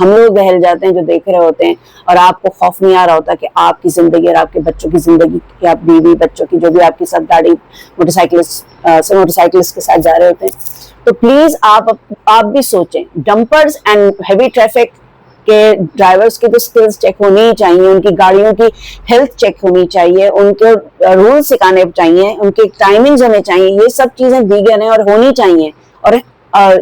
ہم لوگ بہل جاتے ہیں جو دیکھ رہے ہوتے ہیں, اور آپ کو خوف نہیں آ رہا ہوتا کہ آپ کی زندگی اور آپ کے بچوں کی زندگی, یا بیوی بچوں کی, جو بھی آپ کے ساتھ گاڑی موٹر سائیکلسٹ کے ساتھ جا رہے ہوتے ہیں. تو پلیز آپ بھی سوچیں, ڈمپرز اینڈ ہیوی ٹریفک کے ڈرائیورز کی تو اسکلز چیک ہونی ہی چاہیے, ان کی گاڑیوں کی ہیلتھ چیک ہونی چاہیے, ان کے رول سکھانے چاہیے, ان کے ٹائمنگز ہونے چاہیے. یہ سب چیزیں دیگر ہیں اور ہونی چاہیے اور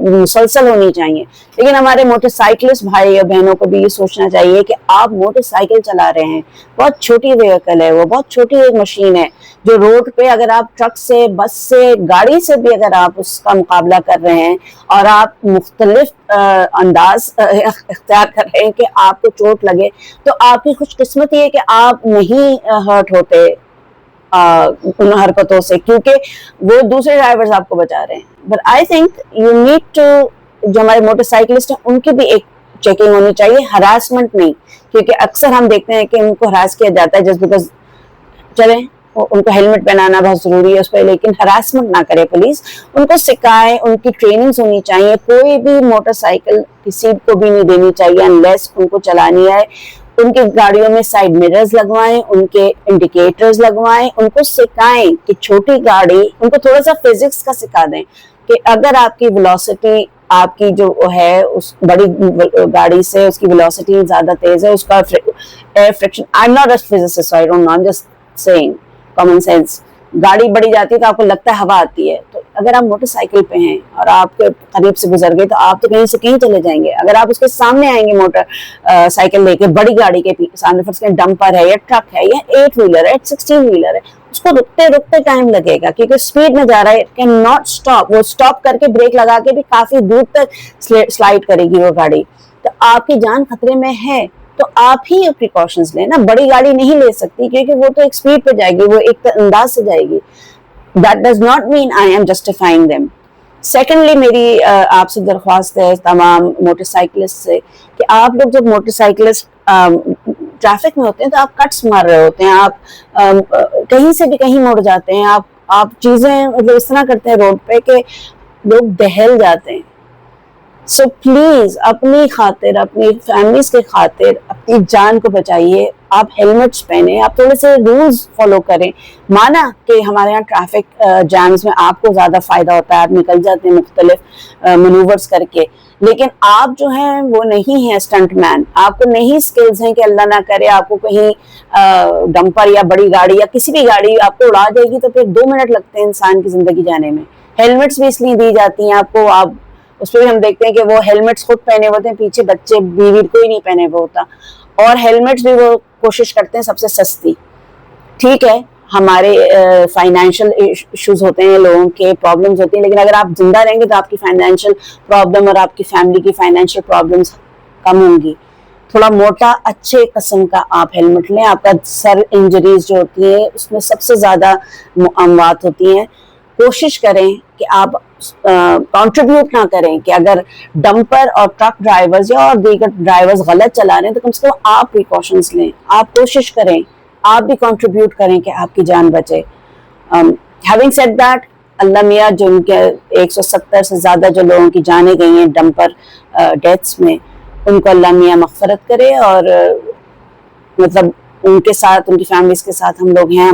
مسلسل ہونی چاہیے. لیکن ہمارے موٹر سائیکلسٹ بھائی اور بہنوں کو بھی یہ سوچنا چاہیے کہ آپ موٹر سائیکل چلا رہے ہیں, بہت چھوٹی وہیکل ہے, وہ بہت چھوٹی ایک مشین ہے جو روڈ پہ اگر آپ ٹرک سے, بس سے, گاڑی سے بھی اگر آپ اس کا مقابلہ کر رہے ہیں اور آپ مختلف انداز اختیار کر رہے ہیں کہ آپ کو چوٹ لگے, تو آپ کی خوش قسمتی ہے کہ آپ نہیں ہرٹ ہوتے ان حرکتوں سے, کیونکہ وہ دوسرے ڈرائیورز آپ کو بچا رہے ہیں. But I think you need to, جو ہمارے موٹر سائیکلسٹ ہیں ان کی بھی ایک چیکنگ ہونی چاہیے, ہراسمنٹ نہیں, کیونکہ اکثر ہم دیکھتے ہیں کہ ان کو ہراس کیا جاتا ہے جسٹ بیکاز چلیں ان کو ہیلمٹ پہنانا بہت ضروری ہے اس پہ, لیکن ہراسمنٹ نہ کرے پولیس, ان کو سکھائے, ان کی ٹریننگز ہونی چاہیے. کوئی بھی موٹر سائیکل کسی کو بھی نہیں دینی چاہیے انلیس ان کو چلانی ہے. ان کی گاڑیوں میں سائیڈ مررز لگوائیں, ان کے انڈیکیٹرز لگوائیں, ان کو سکھائیں کہ چھوٹی گاڑی, ان کو تھوڑا سا فزکس کا سکھا دیں کہ اگر آپ کی ویلوسٹی, آپ کی جو ہے اس بڑی گاڑی سے اس کی ویلوسٹی زیادہ تیز ہے, اس کا air friction, I am not a physicist so I don't know, I am just seeing common sense, گاڑی بڑی جاتی ہے تو آپ کو لگتا ہے ہوا آتی ہے, تو اگر آپ موٹر سائیکل پہ ہیں اور آپ کے قریب سے گزر گئے تو آپ تو کہیں سے کہیں چلے جائیں گے. اگر آپ اس کے سامنے آئیں گے موٹر سائیکل لے کے, بڑی گاڑی کے سامنے, فرض کریں ڈمپر ہے یا ٹرک ہے یا 8 ویلر ہے, 16 ویلر ہے, اس کو رکتے رکتے ٹائم لگے گا کیونکہ اسپیڈ میں جا رہا ہے, کین ناٹ اسٹاپ, وہ اسٹاپ کر کے بریک لگا کے بھی کافی دور تک سلائڈ کرے گی وہ گاڑی, تو آپ کی جان خطرے میں ہے. تو آپ ہی پریکاشنز لیں نا, بڑی گاڑی نہیں لے سکتی کیونکہ وہ تو ایک اسپیڈ پہ جائے گی, وہ ایک انداز سے جائے گی. That does not mean I am justifying them. Secondly میری آپ سے درخواست ہے تمام موٹر سائیکلسٹ سے کہ آپ لوگ جب موٹر سائیکلسٹ ٹریفک میں ہوتے ہیں تو آپ کٹس مار رہے ہوتے ہیں, آپ کہیں سے بھی کہیں مڑ جاتے ہیں, آپ چیزیں مطلب اس طرح کرتے ہیں روڈ پہ کہ لوگ دہل جاتے ہیں. سو پلیز اپنی خاطر, اپنی فیملیز کے خاطر اپنی جان کو بچائیے, آپ ہیلمٹس پہنیں, آپ تھوڑے سے رولز فالو کریں. مانا کہ ہمارے یہاں ٹریفک جیمز میں آپ کو زیادہ فائدہ ہوتا ہے, آپ نکل جاتے ہیں مختلف مینوورز کر کے, لیکن آپ جو ہیں وہ نہیں ہیں اسٹنٹ مین, آپ کو نہیں اسکلز ہیں کہ اللہ نہ کرے آپ کو کہیں ڈمپر یا بڑی گاڑی یا کسی بھی گاڑی آپ کو اڑا دے گی تو پھر 2 منٹ لگتے ہیں انسان کی زندگی جانے میں. ہیلمٹس بھی اس لیے دی جاتی ہیں آپ کو, آپ اس پہ بھی ہم دیکھتے ہیں کہ وہ ہیلمٹس خود پہنے ہوتے ہیں, پیچھے بچے بیوی کوئی نہیں پہنے ہوئے ہوتا, اور ہیلمٹس بھی وہ کوشش کرتے ہیں سب سے سستی. ٹھیک ہے ہمارے فائنینشیل ایشوز ہوتے ہیں, لوگوں کے پرابلمز ہوتی ہیں, لیکن اگر آپ زندہ رہیں گے تو آپ کی فائنینشیل پرابلم اور آپ کی فیملی کی فائنینشیل پرابلمز کم ہوں گی. تھوڑا موٹا اچھے قسم کا آپ ہیلمٹ لیں. آپ کا سر انجریز جو ہوتی ہیں اس میں سب سے زیادہ اموات ہوتی ہیں. کوشش کریں کہ آپ کنٹریبیوٹ نہ کریں کہ اگر ڈمپر اور ٹرک ڈرائیورز یا اور دیگر ڈرائیورز غلط چلا رہے ہیں تو کم سے کم آپ پریکاشنز لیں, آپ کوشش کریں, آپ بھی کنٹریبیوٹ کریں کہ آپ کی جان بچے. ہیونگ سیڈ دیٹ, اللہ میاں جو ان کے 170 سے زیادہ جو لوگوں کی جانیں گئی ہیں ڈمپر ڈیتھس میں, ان کو اللہ میاں مغفرت کرے, اور مطلب ان کے ساتھ, ان کی فیملیز کے ساتھ ہم لوگ ہیں.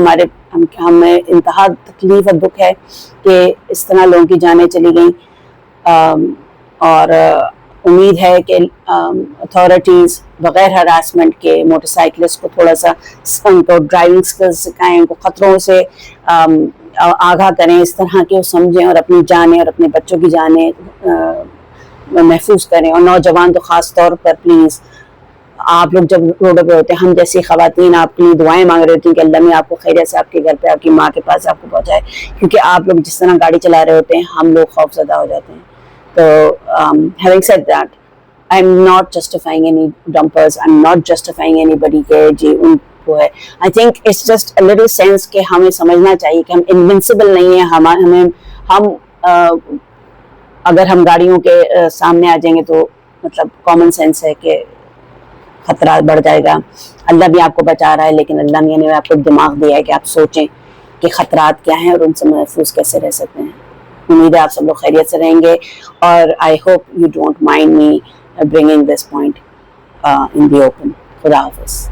ہمیں انتہا تکلیف اور دکھ ہے کہ اس طرح لوگوں کی جانیں چلی گئیں, اور امید ہے کہ اتھارٹیز بغیر ہراسمنٹ کے موٹر سائیکلسٹ کو تھوڑا سا ان کو ڈرائیونگ اسکلز سکھائیں, ان کو خطروں سے آگاہ کریں, اس طرح کہ وہ سمجھیں اور اپنی جانیں اور اپنے بچوں کی جانیں محفوظ کریں. اور نوجوان تو خاص طور پر پلیز, آپ لوگ جب روڈوں پہ ہوتے ہیں, ہم جیسی خواتین آپ کے لیے دعائیں مانگ رہی ہوتی ہیں کہ اللہ میں آپ کو خیریت سے آپ کے گھر پہ, آپ کی ماں کے پاس آپ کو پہنچائے, کیونکہ آپ لوگ جس طرح گاڑی چلا رہے ہوتے ہیں ہم لوگ خوف زدہ ہو جاتے ہیں. تو having said that, I'm not justifying any dumpers, I'm not justifying anybody کہ جی ان کو ہے. I think it's just a little sense کہ ہمیں سمجھنا چاہیے کہ ہم invincible نہیں ہیں. ہم اگر ہم گاڑیوں کے سامنے آ جائیں گے تو مطلب کامن سینس ہے کہ خطرات بڑھ جائے گا. اللہ بھی آپ کو بچا رہا ہے, لیکن اللہ نے آپ کو دماغ دیا ہے کہ آپ سوچیں کہ خطرات کیا ہیں اور ان سے محفوظ کیسے رہ سکتے ہیں. امید ہے آپ سب لوگ خیریت سے رہیں گے, اور I hope you don't mind me bringing this point. in the open. Khuda Hafiz.